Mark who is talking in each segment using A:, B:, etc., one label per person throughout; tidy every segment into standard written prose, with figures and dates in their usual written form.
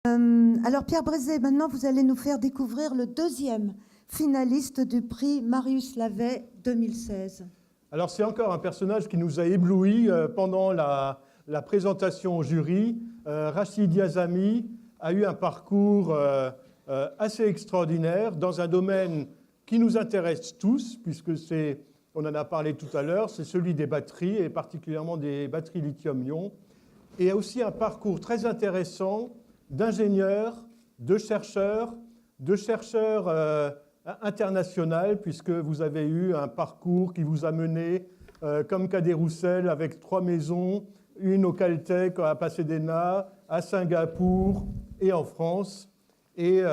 A: Alors Pierre Brézé, maintenant vous allez nous faire découvrir le deuxième finaliste du prix Marius Lavet 2016.
B: Alors c'est encore un personnage qui nous a éblouis pendant la présentation au jury. Rachid Yazami a eu un parcours assez extraordinaire dans un domaine qui nous intéresse tous, puisque on en a parlé tout à l'heure, c'est celui des batteries, et particulièrement des batteries lithium-ion. Et aussi un parcours très intéressant d'ingénieurs, de chercheurs international, puisque vous avez eu un parcours qui vous a mené, comme Cadet Roussel, avec 3 maisons, une au Caltech, à Pasadena, à Singapour et en France, et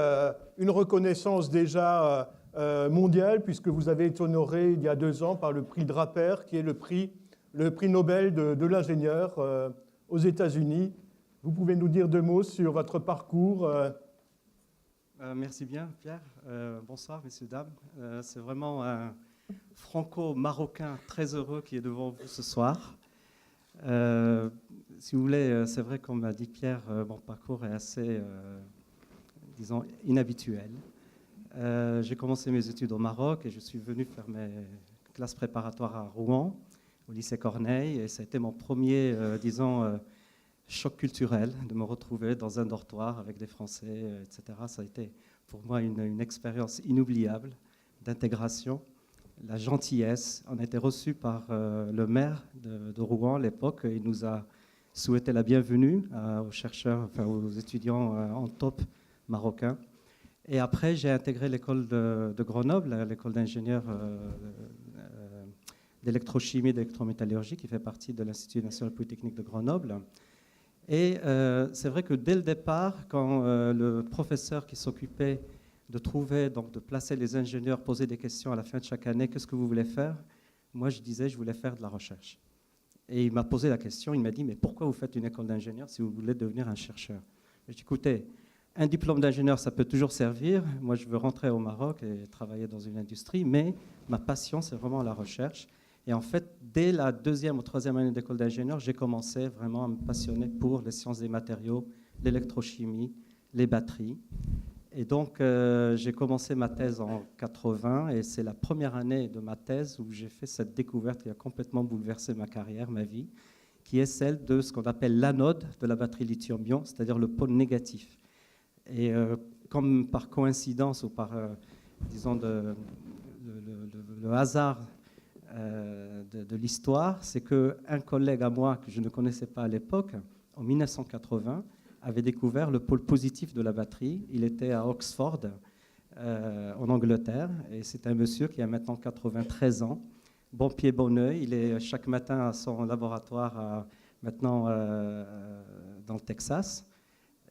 B: une reconnaissance déjà mondiale, puisque vous avez été honoré il y a 2 ans par le prix Draper, qui est le prix Nobel de l'ingénieur aux États-Unis. Vous pouvez nous dire 2 mots sur votre parcours
C: Merci bien, Pierre. Bonsoir, messieurs, dames. C'est vraiment un franco-marocain très heureux qui est devant vous ce soir. Si vous voulez, c'est vrai, comme m'a dit Pierre, mon parcours est assez, disons, inhabituel. J'ai commencé mes études au Maroc et je suis venu faire mes classes préparatoires à Rouen, au lycée Corneille. Et ça a été mon premier, disons, choc culturel de me retrouver dans un dortoir avec des Français, etc. Ça a été pour moi une expérience inoubliable d'intégration. La gentillesse, on a été reçus par le maire de Rouen à l'époque. Il nous a souhaité la bienvenue aux chercheurs, enfin aux étudiants en top marocains. Et après, j'ai intégré l'école de Grenoble, l'école d'ingénieurs d'électrochimie et d'électrométallurgie, qui fait partie de l'Institut national polytechnique de Grenoble. Et c'est vrai que dès le départ, quand le professeur qui s'occupait de trouver, donc de placer les ingénieurs, poser des questions à la fin de chaque année, qu'est-ce que vous voulez faire? Moi, je disais, je voulais faire de la recherche. Et il m'a posé la question, il m'a dit, mais pourquoi vous faites une école d'ingénieur si vous voulez devenir un chercheur? J'ai dit, écoutez, un diplôme d'ingénieur, ça peut toujours servir. Moi, je veux rentrer au Maroc et travailler dans une industrie, mais ma passion, c'est vraiment la recherche. Et en fait, dès la 2e ou 3e année d'école d'ingénieur, j'ai commencé vraiment à me passionner pour les sciences des matériaux, l'électrochimie, les batteries. Et donc, j'ai commencé ma thèse en 80 et c'est la première année de ma thèse où j'ai fait cette découverte qui a complètement bouleversé ma carrière, ma vie, qui est celle de ce qu'on appelle l'anode de la batterie lithium-ion, c'est-à-dire le pôle négatif. Et comme par coïncidence ou par, disons, le hasard de l'histoire, c'est qu'un collègue à moi que je ne connaissais pas à l'époque, en 1980, avait découvert le pôle positif de la batterie. Il était à Oxford, en Angleterre, et c'est un monsieur qui a maintenant 93 ans. Bon pied, bon oeil. Il est chaque matin à son laboratoire, maintenant dans le Texas,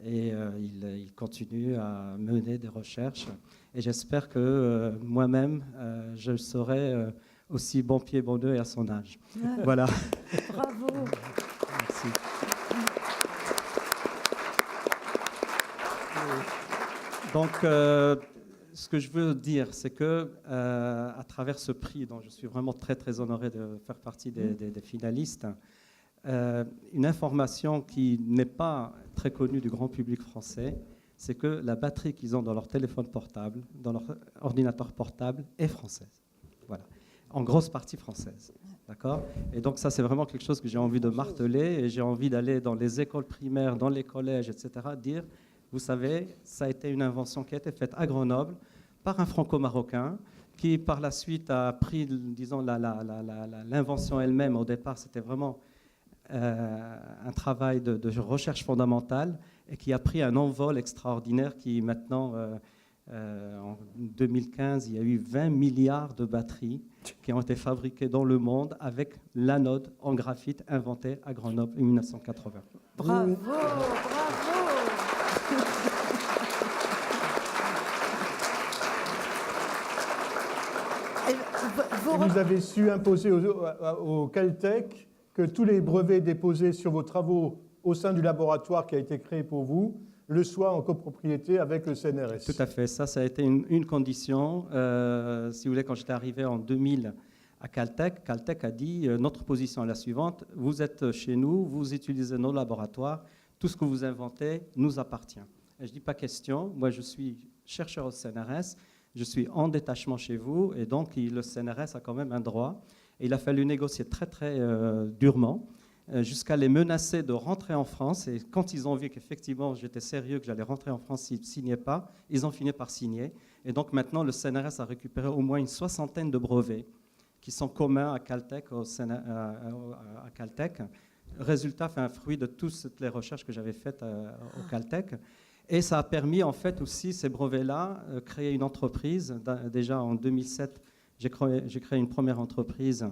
C: et il continue à mener des recherches. Et j'espère que moi-même, je serai aussi bon pied, bon oeil à son âge.
A: Ouais.
C: Voilà.
A: Bravo.
C: Merci. Donc, ce que je veux dire, c'est que à travers ce prix, dont je suis vraiment très très honoré de faire partie des finalistes, une information qui n'est pas très connue du grand public français, c'est que la batterie qu'ils ont dans leur téléphone portable, dans leur ordinateur portable, est française. Voilà. En grosse partie française. D'accord ? Et donc ça, c'est vraiment quelque chose que j'ai envie de marteler et j'ai envie d'aller dans les écoles primaires, dans les collèges, etc., dire, vous savez, ça a été une invention qui a été faite à Grenoble par un franco-marocain qui, par la suite, a pris, disons, l'invention elle-même. Au départ, c'était vraiment un travail de recherche fondamentale et qui a pris un envol extraordinaire qui, maintenant, en 2015, il y a eu 20 milliards de batteries qui ont été fabriquées dans le monde avec l'anode en graphite inventée à Grenoble en 1980.
A: Bravo, bravo.
B: Vous avez su imposer au Caltech que tous les brevets déposés sur vos travaux au sein du laboratoire qui a été créé pour vous le soient en copropriété avec le CNRS.
C: Tout à fait. Ça a été une condition. Si vous voulez, quand j'étais arrivé en 2000 à Caltech, Caltech a dit notre position est la suivante, vous êtes chez nous, vous utilisez nos laboratoires, tout ce que vous inventez nous appartient. Et je dis pas question. Moi, je suis chercheur au CNRS. Je suis en détachement chez vous. Et donc, le CNRS a quand même un droit. Et il a fallu négocier très, très durement jusqu'à les menacer de rentrer en France. Et quand ils ont vu qu'effectivement, j'étais sérieux, que j'allais rentrer en France s'ils ne signaient pas, ils ont fini par signer. Et donc, maintenant, le CNRS a récupéré au moins une 60aine de brevets qui sont communs à Caltech, à Caltech. Résultat, un fruit de toutes les recherches que j'avais faites au Caltech. Et ça a permis, en fait, aussi, ces brevets-là, créer une entreprise. Déjà, en 2007, j'ai créé une première entreprise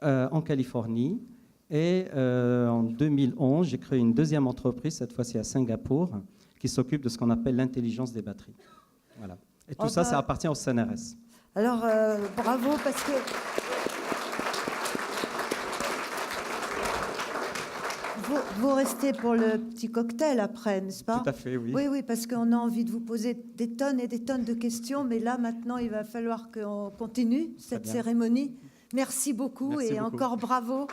C: en Californie. Et en 2011, j'ai créé une deuxième entreprise, cette fois-ci à Singapour, qui s'occupe de ce qu'on appelle l'intelligence des batteries. Voilà. Et tout ça appartient au CNRS.
A: Alors, bravo, parce que vous restez pour le petit cocktail après, n'est-ce pas?
C: Tout à fait, oui.
A: Oui, oui, parce qu'on a envie de vous poser des tonnes et des tonnes de questions, mais là, maintenant, il va falloir qu'on continue cette cérémonie. Merci beaucoup.
C: Merci
A: et
C: beaucoup.
A: encore bravo.